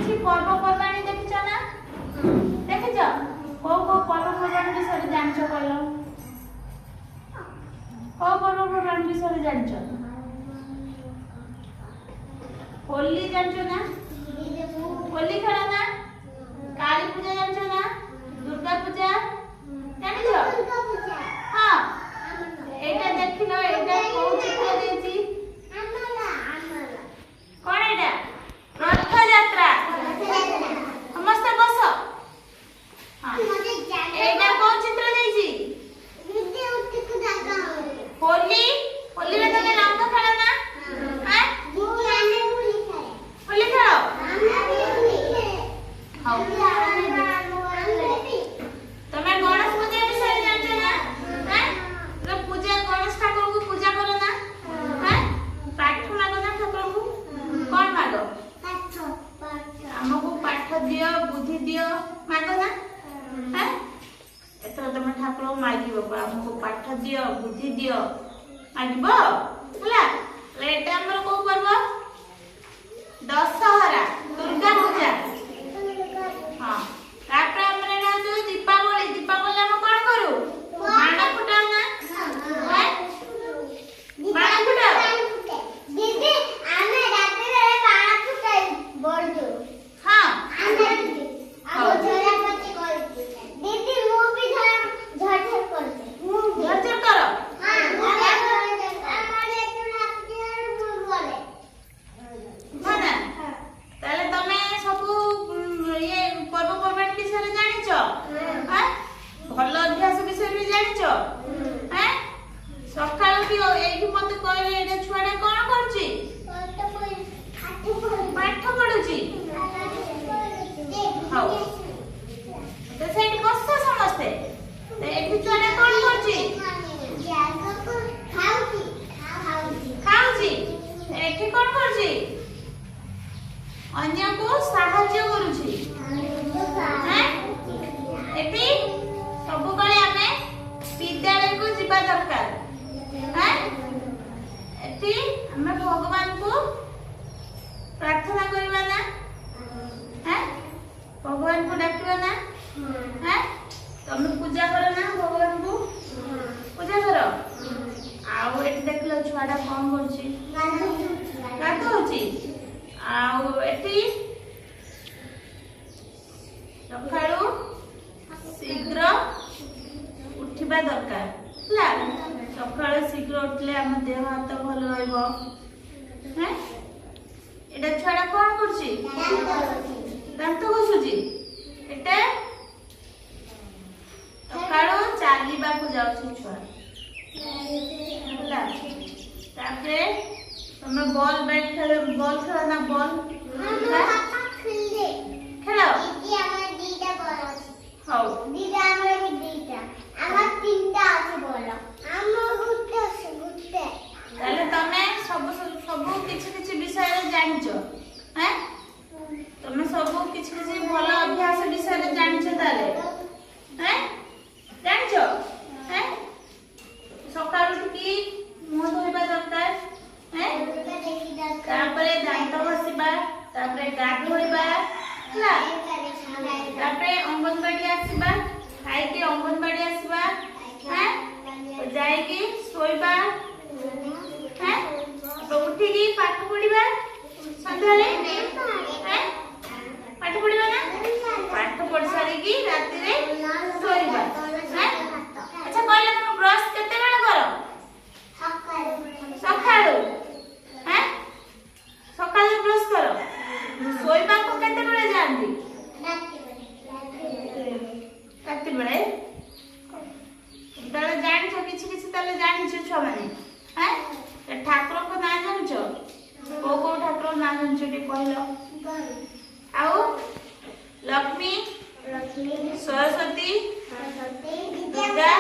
କିଛି ପର୍ବପର୍ବାଣି ଦେଖିଛ ନା? ଦେଖିଛ? କୋଉ କୋଉ ପର୍ବପର୍ବାଣି ବିଷୟରେ ଜାଣିଛ କହିଲ? କୋଉ ପର୍ବପର୍ବାଣି ବିଷୟରେ ଜାଣିଛ? ହୋଲି ଜାଣିଛ ନା? ହୋଲି ଖେଳ ନା? काली पूजा जानছো ना? दुर्गा पूजा जानছো? हां एटा देखिनो एटा कोन चित्र देछि? कोन एटा? रथ यात्रा समस्त बस। हां एटा कोन चित्र देछि? होली होली रे तने रंग खेल ना? हां होली खेलो हां तमे गणेश पूजा विषय जानছো ना? हैं तो पूजा गणेश ठाकुर को पूजा करो ना? हैं पाठ मागो ना ठाकुर को? कोन मागो? पाठ हमको पाठ दियो बुद्धि दियो मागो ना? हैं एतरो तमे ठाकुर को मागिबो हमको पाठ दियो बुद्धि दियो मागिबो होला। एटा हमर को पर्व दशहरा दुर्गा पूजा। हां तापर हमरे ना जो दीपावली दीपावली हम कोन करू? बाण फुटाऊ ना? हैं बाण फुटाऊ दीदी आमे रात रे बाण फुटाई बोलदो। हां आमे आ झरा पति करती दीदी मु भी झरझर करते झरझर करो। हां हमारे तुला आपके बोले माना ताले तमे सब ये पर्वपर्वाणी विषय जानिଛ? हां भल अभ्यास विषय भी जानिଛ? हैं सकाळ की एही मते कहले एटा छुआडा कोन करछि? पाठ पढुछि। हां तो सेठी बस समस्ते तो एठी छुआडा कोन करछि? खाउछि एठी कोन करछि? अन्य को साहाय्य करूछि। हैं एठी सब कळे हमें विद्यालय को जिबा दरकार। हैं एठी हमें भगवान को प्रार्थना करबा ना? हैं भगवान को डाकबा ना? हैं तुम पूजा करो ना भगवान को? पूजा करो। आउ एठी देखलो छुआडा कोन करछि? गातो होछि। आउ एठी सकाळू शीघ्र उठिबा दरकार होला। सकाळू शीघ्र उठले हम देह हाथ भल रहइबो। हैं एटा छुआडा कोन करछि? दांत घसुछि। एटा सकाळू चालीबा को जाउछि छुआ होला। तापरे तमे बॉल बैट खेल बॉल खेल ना बॉल खेलो दीदी हमर दीटा बॉल अछि। हां दीदी हमर दीटा हमर तीनटा अछि बॉल हमर गुट्टे अछि गुट्टे। ताले तमे सब सब किछि विषय रे जानिছো? हैं तमे सब किछि भल अभ्यास विषय रे जानिছো ताले? हैं जानिছো? हैं सकाळ उठी मुंह धोइबा दरकार। हैं तापरे दांत घसिबा तापरे गाधोइबा होला। तापरे अंगनबाड़ी आसीबा खाई के अंगनबाड़ी आसीबा। हैं जाई के सोइबा। हैं तो उठी की पाठ पढिबा संध्याले। हैं पाठ पढिबा ना? पाठ पढ सारी की राती रे सोइबा। हैं अच्छा कहले तुम ब्रश केते बेला करो? सकाळू। हैं सकाळू ब्रश करो। सोइबा को केते बेला जानदी? राती बेले ताले जानिছো किछि ताले जानिছো छ माने? हैं ठाकुर को ना जानिছো? को ठाकुर ना जानिছো टे कहलो? आउ लक्ष्मी सरस्वती दुर्गा